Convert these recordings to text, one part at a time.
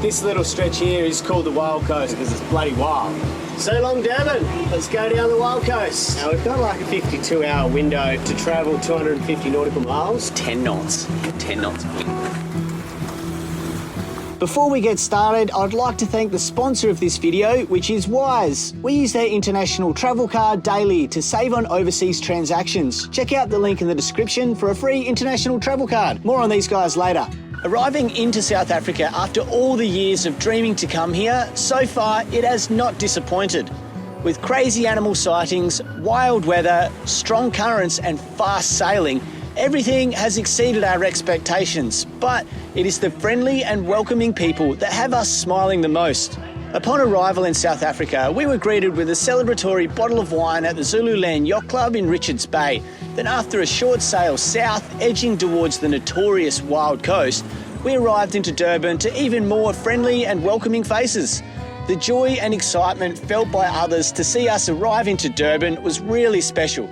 This little stretch here is called the Wild Coast because it's bloody wild. So long, Durban. Let's go down the Wild Coast. Now, we've got like a 52-hour window to travel 250 nautical miles. 10 knots. 10 knots. Before we get started, I'd like to thank the sponsor of this video, which is Wise. We use their international travel card daily to save on overseas transactions. Check out the link in the description for a free international travel card. More on these guys later. Arriving into South Africa after all the years of dreaming to come here, so far it has not disappointed. With crazy animal sightings, wild weather, strong currents and fast sailing, everything has exceeded our expectations, but it is the friendly and welcoming people that have us smiling the most. Upon arrival in South Africa, we were greeted with a celebratory bottle of wine at the Zululand Yacht Club in Richards Bay. Then after a short sail south, edging towards the notorious Wild Coast, we arrived into Durban to even more friendly and welcoming faces. The joy and excitement felt by others to see us arrive into Durban was really special.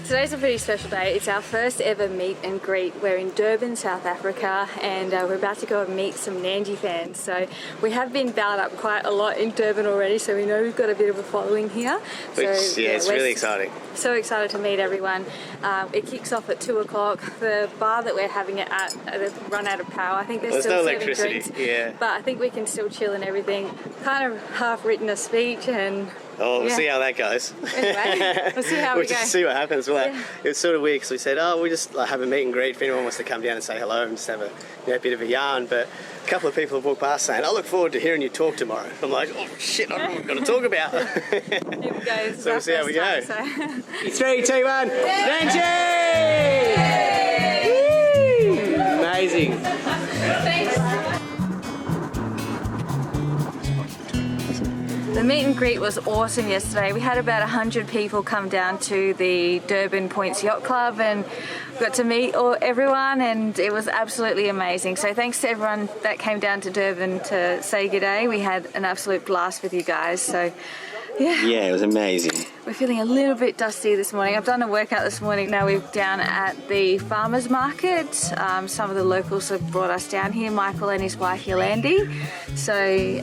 Today's a pretty special day. It's our first ever meet and greet. We're in Durban, South Africa, and we're about to go and meet some Nandji fans. So we have been bowed up quite a lot in Durban already, so we know we've got a bit of a following here. It's really exciting. So excited to meet everyone. It kicks off at 2 o'clock. The bar that we're having it at, they've run out of power. I think there's still no serving electricity. drinks, Yeah. but I think we can still chill and everything. Kind of half written a speech and. Oh, we'll see how that goes. Anyway, we'll see how we go. We'll just see what happens. It was sort of weird because we said, we just have a meet and greet if anyone wants to come down and say hello and just have a bit of a yarn. But a couple of people have walked past saying, I look forward to hearing you talk tomorrow. I'm like, oh shit, I don't know what we're going to talk about. Here we go. So we'll see how we go. 3, 2, 1, Nandji! Amazing. Thanks. The meet and greet was awesome yesterday. We had about 100 people come down to the Durban Points Yacht Club and got to meet everyone, and it was absolutely amazing. So thanks to everyone that came down to Durban to say good day. We had an absolute blast with you guys. So yeah, it was amazing. We're feeling a little bit dusty this morning. I've done a workout this morning. Now we're down at the farmers market. Some of the locals have brought us down here, Michael and his wife Yolandi. So we're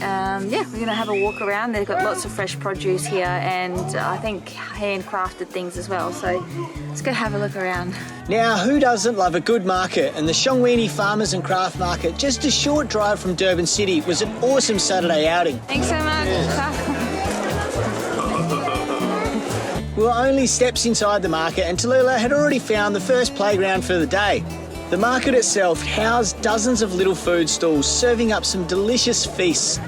gonna have a walk around. They've got lots of fresh produce here and I think handcrafted things as well. So let's go have a look around. Now, who doesn't love a good market? And the Shongweni Farmers and Craft Market, just a short drive from Durban City, was an awesome Saturday outing. Thanks so much. Yeah. We were only steps inside the market and Tallulah had already found the first playground for the day. The market itself housed dozens of little food stalls serving up some delicious feasts.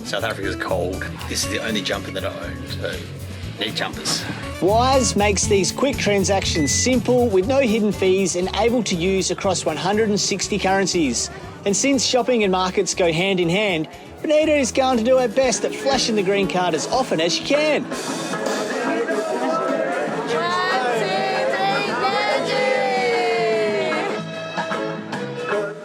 South Africa's cold. This is the only jumper that I own, so need jumpers. Wise makes these quick transactions simple with no hidden fees and able to use across 160 currencies. And since shopping and markets go hand in hand, Benita is going to do her best at flashing the green card as often as she can.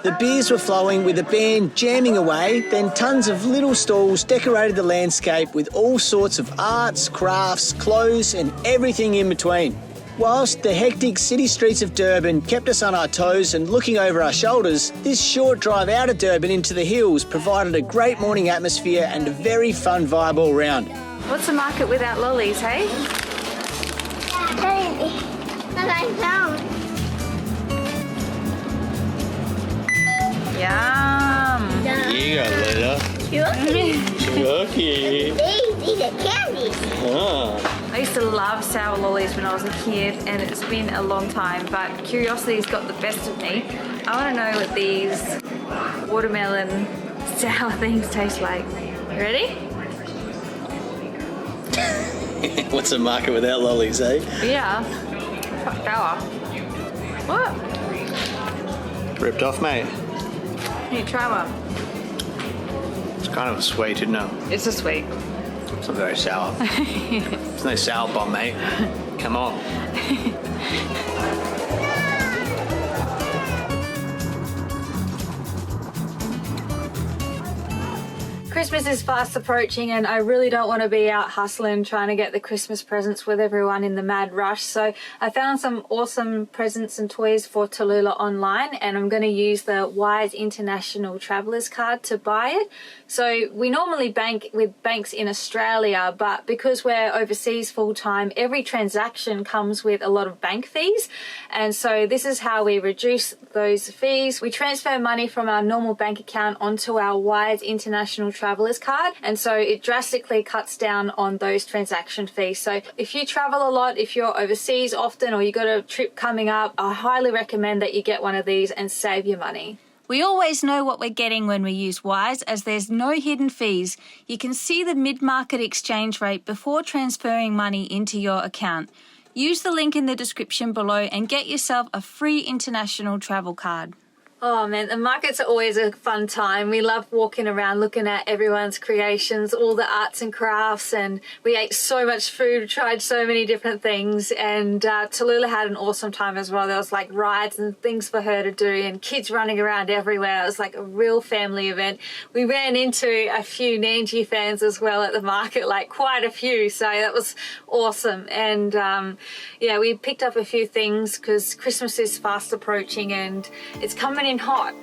The beers were flowing with the band jamming away, then tons of little stalls decorated the landscape with all sorts of arts, crafts, clothes and everything in between. Whilst the hectic city streets of Durban kept us on our toes and looking over our shoulders, this short drive out of Durban into the hills provided a great morning atmosphere and a very fun vibe all round. What's a market without lollies, hey? Yum! You go, Lila. Chucky. These are candies. Oh. I used to love sour lollies when I was a kid, and it's been a long time, but curiosity's got the best of me. I want to know what these watermelon sour things taste like. You ready? What's a market without lollies, eh? Yeah. Fuck sour. What? Ripped off, mate. Here, try one. It's kind of sweet, isn't it? It's a sweet. It's not very sour. It's no sour bomb, mate. Come on. Christmas is fast approaching and I really don't want to be out hustling trying to get the Christmas presents with everyone in the mad rush. So I found some awesome presents and toys for Tallulah online, and I'm going to use the Wise International Travelers card to buy it. So we normally bank with banks in Australia, but because we're overseas full time, every transaction comes with a lot of bank fees. And so this is how we reduce those fees. We transfer money from our normal bank account onto our Wise International Travelers card, and so it drastically cuts down on those transaction fees. So if you travel a lot, if you're overseas often, or you got a trip coming up, I highly recommend that you get one of these and save your money. We always know what we're getting when we use Wise, as there's no hidden fees. You can see the mid-market exchange rate before transferring money into your account. Use the link in the description below and get yourself a free international travel card. Oh man, the markets are always a fun time. We love walking around looking at everyone's creations, all the arts and crafts, and we ate so much food, tried so many different things, and Tallulah had an awesome time as well. There was like rides and things for her to do and kids running around everywhere. It was like a real family event. We ran into a few Nandji fans as well at the market, like quite a few, so that was awesome. And yeah, we picked up a few things because Christmas is fast approaching and it's coming in hot.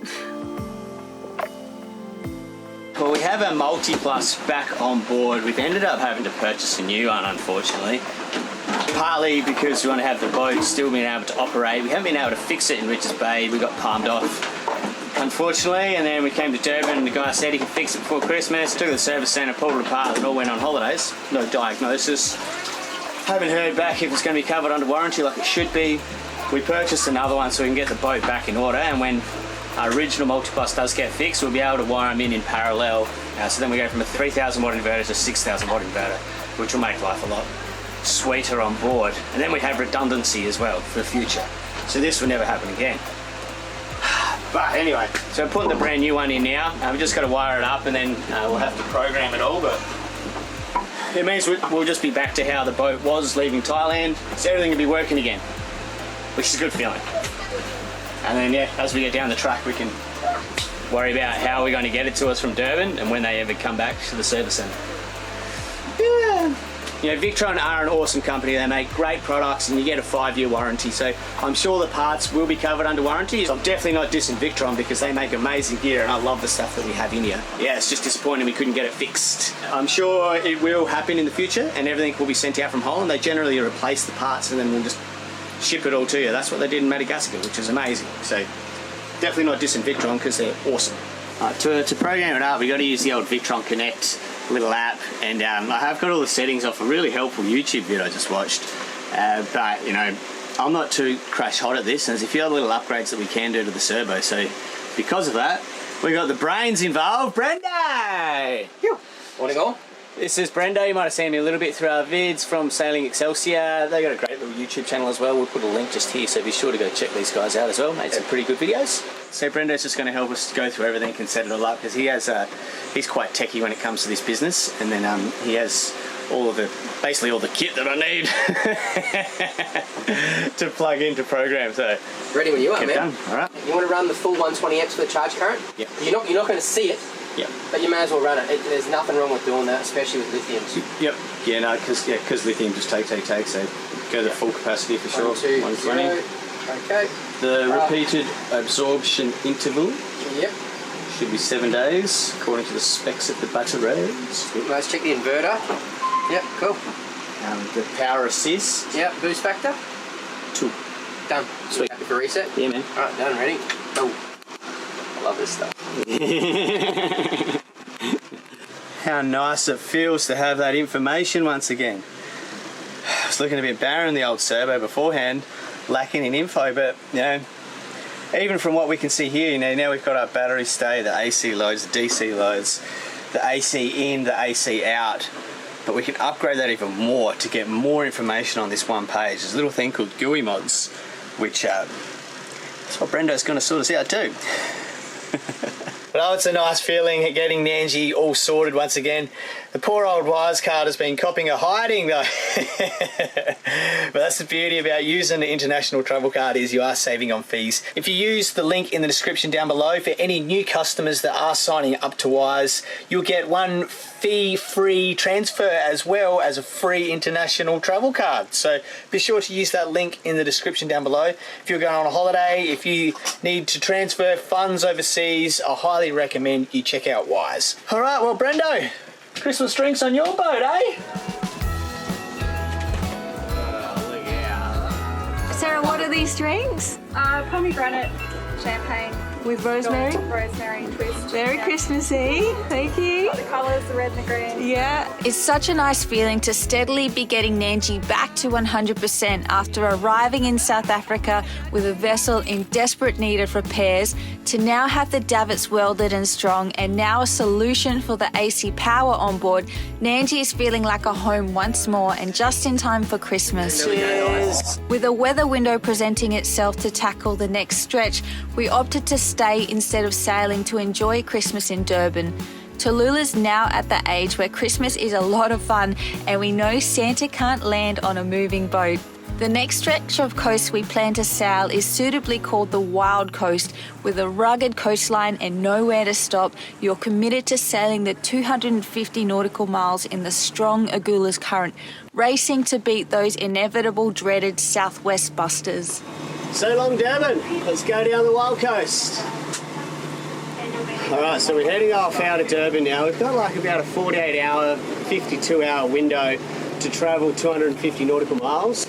Well, we have our Multi-Plus back on board. We've ended up having to purchase a new one, unfortunately. Partly because we want to have the boat still being able to operate. We haven't been able to fix it in Richards Bay. We got palmed off, unfortunately, and then we came to Durban and the guy said he could fix it before Christmas. Took it to the service centre, pulled it apart, and all went on holidays. No diagnosis. Haven't heard back if it's going to be covered under warranty like it should be. We purchased another one so we can get the boat back in order, and when our original Multi-Plus does get fixed, we'll be able to wire them in parallel. So then we go from a 3,000 watt inverter to a 6,000 watt inverter, which will make life a lot sweeter on board. And then we have redundancy as well for the future. So this will never happen again. But anyway, so I'm putting the brand new one in now. We've just got to wire it up and then we'll have to program it all. But it means we'll just be back to how the boat was leaving Thailand. So everything will be working again, which is a good feeling. And then yeah, as we get down the track, we can worry about how we're going to get it to us from Durban and when they ever come back to the service centre. Yeah. You know, Victron are an awesome company. They make great products and you get a 5-year warranty. So I'm sure the parts will be covered under warranty. So I'm definitely not dissing Victron because they make amazing gear and I love the stuff that we have in here. Yeah, it's just disappointing we couldn't get it fixed. I'm sure it will happen in the future and everything will be sent out from Holland. They generally replace the parts and then we'll just ship it all to you. That's what they did in Madagascar, which is amazing. So definitely not dissing Victron because they're awesome. To program it up, we got to use the old Victron Connect little app, and I have got all the settings off a really helpful YouTube video I just watched. But you know, I'm not too crash hot at this, and there's a few other little upgrades that we can do to the servo. So because of that, we got the brains involved. Brendo! Morning all. This is Brendo. You might have seen me a little bit through our vids from Sailing Excelsior. They got a great little YouTube channel as well. We'll put a link just here, so be sure to go check these guys out as well. Made some pretty good videos. So Brendo's just going to help us go through everything and set it all up because he has he's quite techie when it comes to this business, and then he has all of the basically all the kit that I need to plug into program. So ready when you are, man. Done. All right. You want to run the full 120 amps for the charge current? Yeah. You're not going to see it. Yep. But you may as well run it. There's nothing wrong with doing that, especially with lithiums. Yep. Yeah, no, because lithium just take. So go to full capacity for sure. 120. Okay. The repeated absorption interval. Yep. Should be 7 days, according to the specs of the batteries. Let's check the inverter. Yep, cool. The power assist. Yep, boost factor. 2. Done. Sweet. Happy for reset? Yeah, man. Alright, done, ready? Oh. I love this stuff. How nice it feels to have that information once again. I was looking a bit barren, the old servo beforehand, lacking in info, but you know, even from what we can see here, you know, now we've got our battery stay, the AC loads, the DC loads, the AC in, the AC out, but we can upgrade that even more to get more information on this one page. There's a little thing called GUI mods, which that's what Brendo's going to sort us out too. But oh, it's a nice feeling getting Nandji all sorted once again. The poor old wires card has been copping a hiding though. But that's the beauty about using an international travel card, is you are saving on fees. If you use the link in the description down below, for any new customers that are signing up to Wise, you'll get one fee-free transfer as well as a free international travel card. So be sure to use that link in the description down below. If you're going on a holiday, if you need to transfer funds overseas, I highly recommend you check out Wise. All right, well, Brendo, Christmas drinks on your boat, eh? Sarah, what are these drinks? Pomegranate champagne. With rosemary? Rosemary twist. Very Yeah. Christmassy. Thank you. The colours, the red and the green. Yeah. It's such a nice feeling to steadily be getting Nandji back to 100% after arriving in South Africa with a vessel in desperate need of repairs, to now have the davits welded and strong, and now a solution for the AC power on board. Nandji is feeling like a home once more, and just in time for Christmas. Cheers. With a weather window presenting itself to tackle the next stretch, we opted to stay instead of sailing to enjoy Christmas in Durban. Tallulah's now at the age where Christmas is a lot of fun, and we know Santa can't land on a moving boat. The next stretch of coast we plan to sail is suitably called the Wild Coast. With a rugged coastline and nowhere to stop, you're committed to sailing the 250 nautical miles in the strong Agulhas current, racing to beat those inevitable dreaded southwest busters. So long, Durban. Let's go down the Wild Coast. All right, so we're heading off out of Durban now. We've got like about a 48-hour, 52-hour window to travel 250 nautical miles.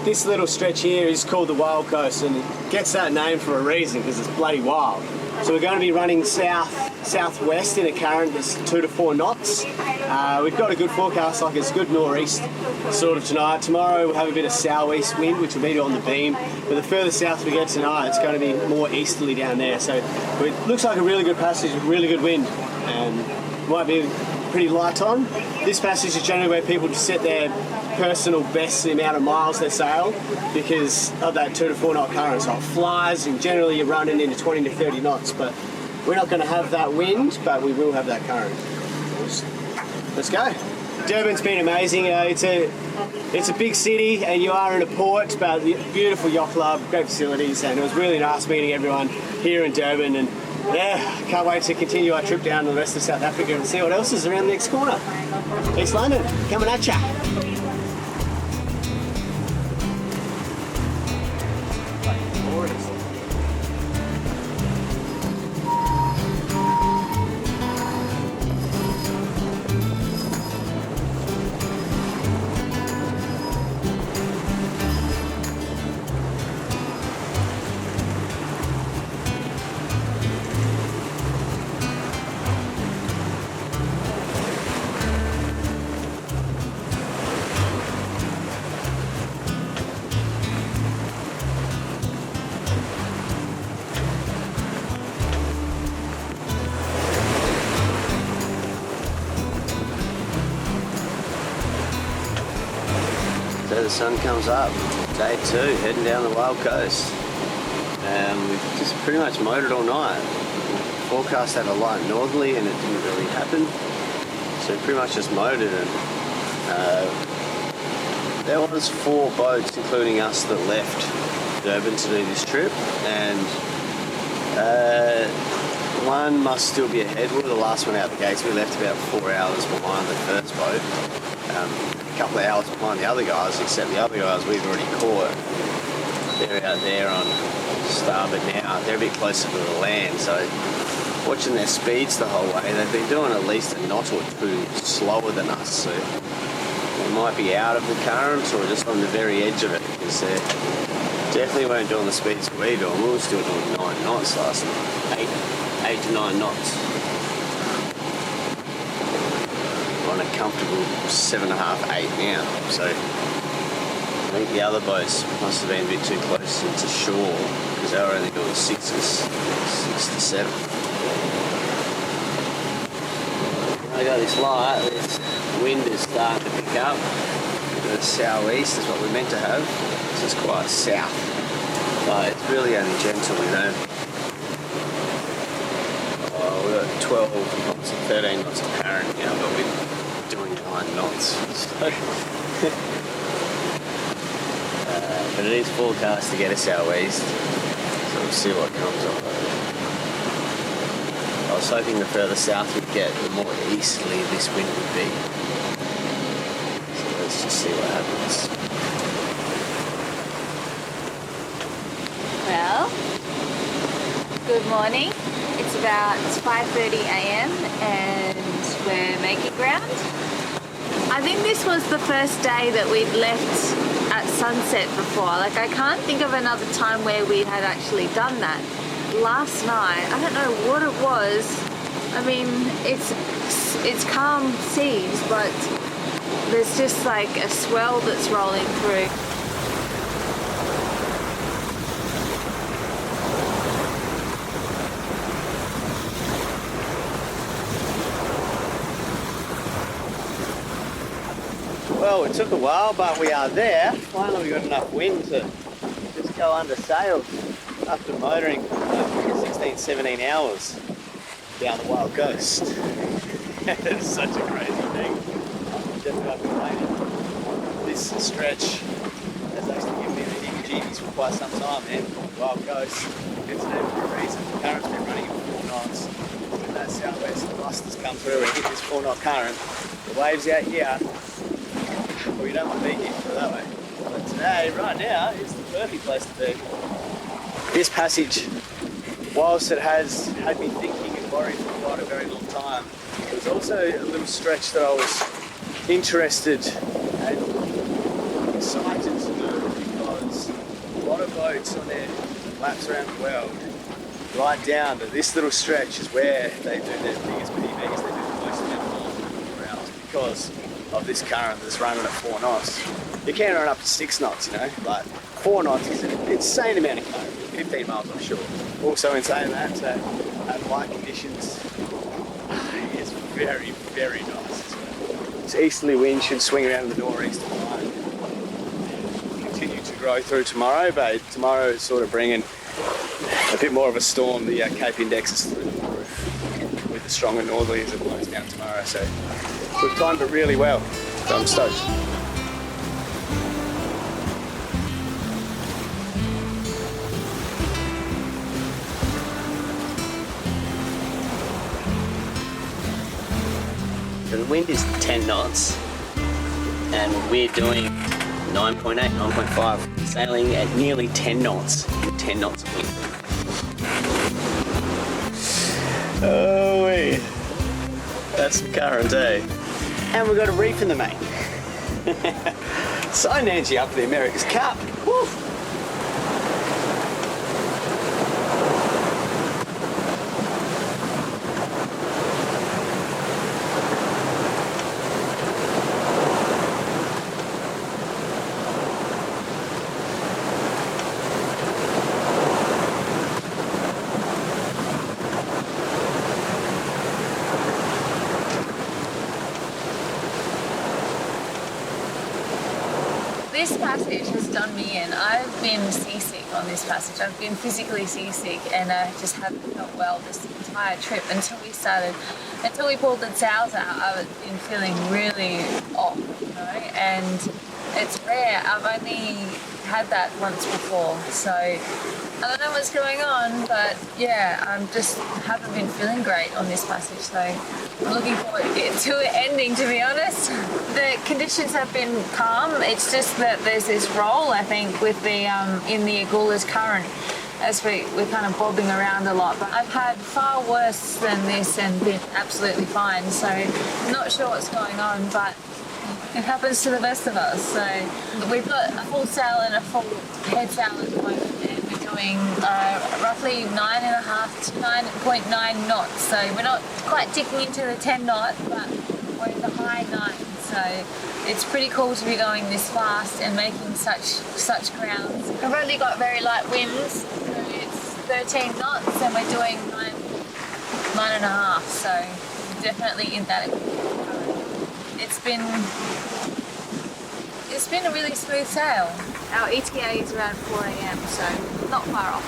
This little stretch here is called the Wild Coast, and it gets that name for a reason, because it's bloody wild. So we're going to be running south-southwest in a current that's 2 to 4 knots. We've got a good forecast, like it's good northeast sort of tonight. Tomorrow we'll have a bit of southeast wind, which will be on the beam. But the further south we get tonight, it's going to be more easterly down there. So it looks like a really good passage with really good wind, and might be pretty light on. This passage is generally where people just set their personal best, the amount of miles they sail, because of that 2 to 4 knot current. So it flies, and generally you're running into 20 to 30 knots, but we're not going to have that wind, but we will have that current. Let's go. Durban's been amazing. It's a big city, and you are in a port, but beautiful yacht club, great facilities, and it was really nice meeting everyone here in Durban. And yeah, can't wait to continue our trip down to the rest of South Africa and see what else is around the next corner. East London, coming at ya. So the sun comes up, day 2, heading down the Wild Coast. We've just pretty much motored all night. Forecast had a light northerly and it didn't really happen. So we pretty much just motored, and there was 4 boats, including us, that left Durban to do this trip, and one must still be ahead. We were the last one out the gates. We left about 4 hours behind the first boat. A couple of hours behind the other guys, except the other guys we've already caught. They're out there on starboard now. They're a bit closer to the land, so watching their speeds the whole way. They've been doing at least a knot or 2 slower than us, so they might be out of the current or just on the very edge of it, because they definitely weren't doing the speeds we were doing. We were still doing 9 knots last night, 8 to 9 knots. On a comfortable 7.5, 8 now. So I think the other boats must have been a bit too close into shore, because they were only doing 6 to 7. I got this light, this wind is starting to pick up. The southeast is what we're meant to have. This is quite south, but it's really only gentle, you know. 12 knots and 13 knots apparent now, but we're doing 9 knots. So, but it is forecast to get us out west, so we'll see what comes of it. I was hoping the further south we'd get, the more easterly this wind would be. So let's just see what happens. Well, good morning. It's about 5:30 a.m. and we're making ground. I think this was the first day that we'd left at sunset before. Like, I can't think of another time where we had actually done that. Last night, I don't know what it was. I mean, it's calm seas, but there's just like a swell that's rolling through. Well, it took a while, but we are there. Finally, we got enough wind to just go under sail after motoring 16, 17 hours down the wild coast. It's such a crazy thing. Definitely I've been playing this stretch has actually given me the heebie-jeebies for quite some time, man. Wild coast. It's there for a reason. The current's been running at 4 knots. When that southwest thrust has come through and hit this 4 knot current, the waves out here, well, you don't want to be here, put it that way. But today, right now, is the perfect place to be. This passage, whilst it has had me thinking and worried for quite a very long time, it was also a little stretch that I was interested and excited to do, because a lot of boats on their laps around the world, right down to this little stretch, is where they do their biggest PBs, they do the most amount of miles in 4 hours, because of this current that's running at 4 knots. You can run up to 6 knots, you know, but 4 knots is an insane amount of current, 15 miles offshore. Also in saying that, at light conditions, it's very, very nice. This easterly wind should swing around to the northeast tonight and continue to grow through tomorrow, but tomorrow is sort of bringing a bit more of a storm. The Cape Index is through the roof with the stronger northerly as it blows down tomorrow, so we've timed it really well, so I'm stoked. So the wind is 10 knots and we're doing 9.8, 9.5, sailing at nearly 10 knots, 10 knots of wind. Oh wait, that's the current, eh? And we've got a reef in the main. Sailing Nandji up for the America's Cup. Woo. This passage has done me in. I've been seasick on this passage. I've been physically seasick and I just haven't felt well this entire trip until we pulled the sails out. I've been feeling really off, you know, and it's rare. I've only had that once before, so I don't know what's going on, but yeah, haven't been feeling great on this passage, so I'm looking forward to it ending, to be honest. The conditions have been calm. It's just that there's this roll, I think, with the in the Agula's current, as we're kind of bobbing around a lot. But I've had far worse than this and been absolutely fine, so I'm not sure what's going on, but it happens to the best of us. So we've got a full sail and a full head sail at the moment, and we're doing roughly 9.5 to 9.9 knots. So we're not quite ticking into the 10 knot, but we're in the high 9s. So it's pretty cool to be going this fast and making such grounds. I've only got very light winds, so it's 13 knots, and we're doing 9.5. So definitely in that. It's been a really smooth sail. Our ETA is around 4 a.m, so not far off.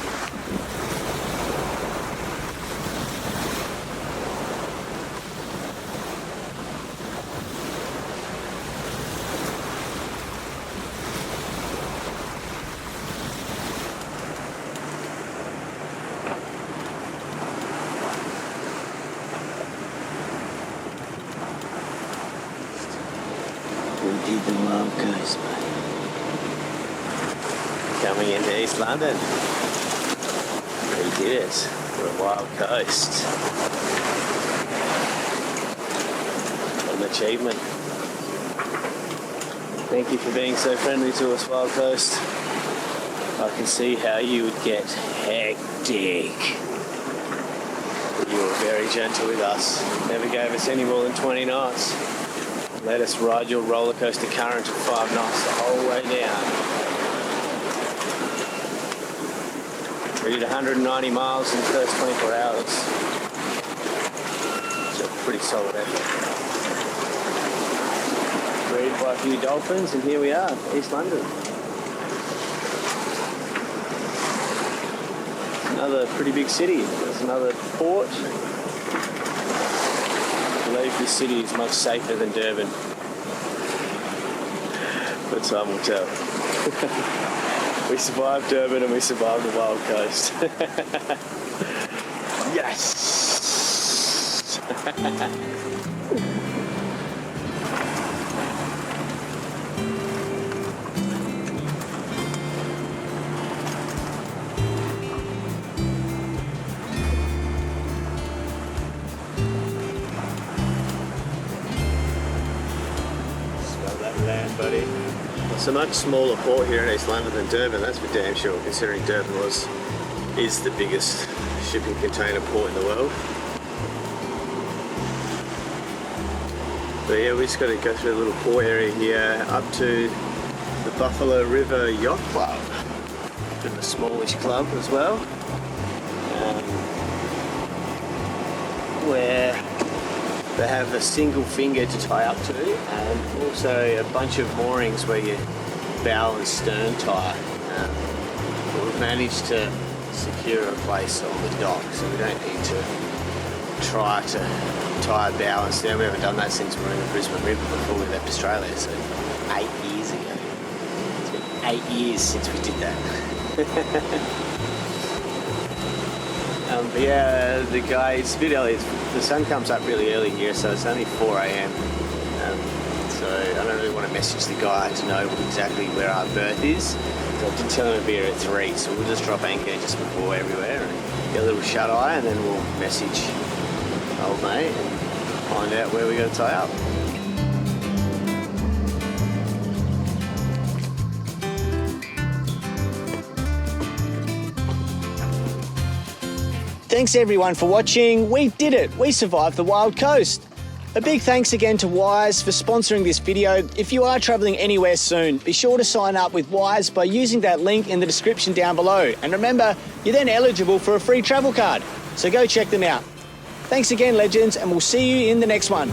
did the Wild Coast, mate. Coming into East London. We did it. The Wild Coast. What an achievement. Thank you for being so friendly to us, Wild Coast. I can see how you would get hectic. You were very gentle with us. Never gave us any more than 20 knots. Let us ride your roller coaster current at 5 knots the whole way down. We did 190 miles in the first 24 hours. It's a pretty solid effort. Greeted by a few dolphins, and here we are, East London. Another pretty big city. There's another port. I believe this city is much safer than Durban. But time will tell. We survived Durban and we survived the Wild Coast. Yes! Buddy. It's a much smaller port here in East London than Durban, that's for damn sure, considering Durban is the biggest shipping container port in the world. But yeah, we just got to go through the little port area here up to the Buffalo River Yacht Club. Bit of a smallish club as well. Where they have a single finger to tie up to, and also a bunch of moorings where you bow and stern tie. But we've managed to secure a place on the dock, so we don't need to try to tie a bow and stern. We haven't done that since we were in the Brisbane River before we left Australia, so 8 years ago. It's been 8 years since we did that. But yeah, the guy, it's a bit early. The sun comes up really early here, so it's only 4 a.m. So I don't really want to message the guy to know exactly where our berth is. So I did tell him it'd be here at 3, so we'll just drop anchor just before everywhere and get a little shut eye, and then we'll message old mate and find out where we got to tie up. Thanks everyone for watching. We did it. We survived the Wild Coast. A big thanks again to Wise for sponsoring this video. If you are travelling anywhere soon, be sure to sign up with Wise by using that link in the description down below. And remember, you're then eligible for a free travel card. So go check them out. Thanks again, legends, and we'll see you in the next one.